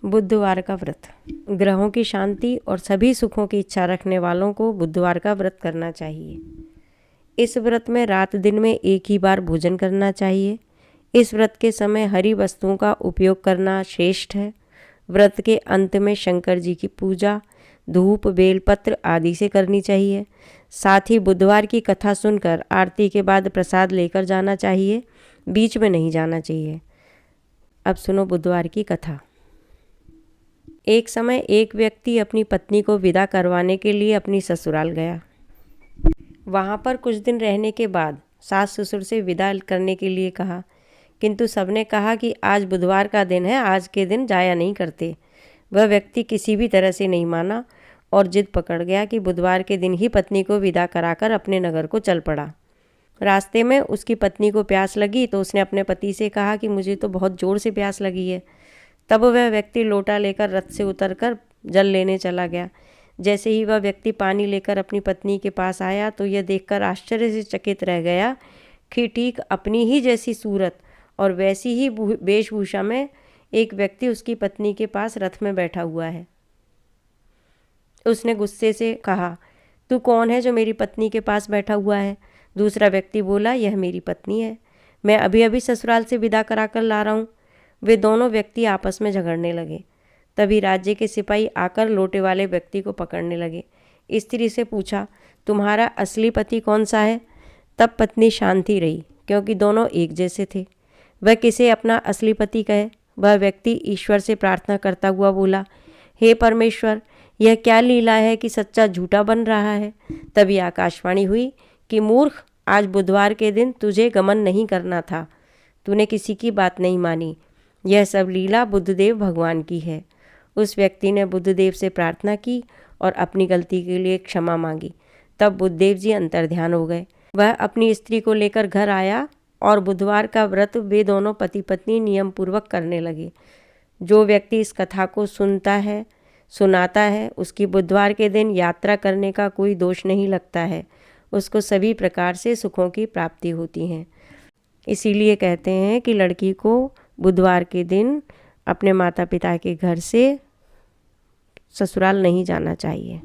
बुधवार का व्रत। ग्रहों की शांति और सभी सुखों की इच्छा रखने वालों को बुधवार का व्रत करना चाहिए। इस व्रत में रात दिन में एक ही बार भोजन करना चाहिए। इस व्रत के समय हरी वस्तुओं का उपयोग करना श्रेष्ठ है। व्रत के अंत में शंकर जी की पूजा धूप बेलपत्र आदि से करनी चाहिए। साथ ही बुधवार की कथा सुनकर आरती के बाद प्रसाद लेकर जाना चाहिए, बीच में नहीं जाना चाहिए। अब सुनो बुधवार की कथा। एक समय एक व्यक्ति अपनी पत्नी को विदा करवाने के लिए अपनी ससुराल गया। वहाँ पर कुछ दिन रहने के बाद सास ससुर से विदा करने के लिए कहा, किंतु सबने कहा कि आज बुधवार का दिन है, आज के दिन जाया नहीं करते। वह व्यक्ति किसी भी तरह से नहीं माना और जिद पकड़ गया कि बुधवार के दिन ही पत्नी को विदा कराकर अपने नगर को चल पड़ा। रास्ते में उसकी पत्नी को प्यास लगी तो उसने अपने पति से कहा कि मुझे तो बहुत ज़ोर से प्यास लगी है। तब वह व्यक्ति लोटा लेकर रथ से उतरकर जल लेने चला गया। जैसे ही वह व्यक्ति पानी लेकर अपनी पत्नी के पास आया तो यह देखकर आश्चर्य से चकित रह गया कि ठीक अपनी ही जैसी सूरत और वैसी ही वेशभूषा में एक व्यक्ति उसकी पत्नी के पास रथ में बैठा हुआ है। उसने गुस्से से कहा, तू कौन है जो मेरी पत्नी के पास बैठा हुआ है? दूसरा व्यक्ति बोला, यह मेरी पत्नी है, मैं अभी अभी ससुराल से विदा करा कर ला रहा हूँ। वे दोनों व्यक्ति आपस में झगड़ने लगे। तभी राज्य के सिपाही आकर लोटे वाले व्यक्ति को पकड़ने लगे। स्त्री से पूछा, तुम्हारा असली पति कौन सा है? तब पत्नी शांति रही, क्योंकि दोनों एक जैसे थे। वह किसे अपना असली पति कहे? वह व्यक्ति ईश्वर से प्रार्थना करता हुआ बोला, हे परमेश्वर, यह क्या लीला है कि सच्चा झूठा बन रहा है। तभी आकाशवाणी हुई कि मूर्ख, आज बुधवार के दिन तुझे गमन नहीं करना था, तूने किसी की बात नहीं मानी। यह सब लीला बुद्धदेव भगवान की है। उस व्यक्ति ने बुद्धदेव से प्रार्थना की और अपनी गलती के लिए क्षमा मांगी। तब बुद्धदेव जी अंतर्ध्यान हो गए। वह अपनी स्त्री को लेकर घर आया और बुधवार का व्रत वे दोनों पति पत्नी नियम पूर्वक करने लगे। जो व्यक्ति इस कथा को सुनाता है उसकी बुधवार के दिन यात्रा करने का कोई दोष नहीं लगता है। उसको सभी प्रकार से सुखों की प्राप्ति होती है। इसीलिए कहते हैं कि लड़की को बुधवार के दिन अपने माता पिता के घर से ससुराल नहीं जाना चाहिए।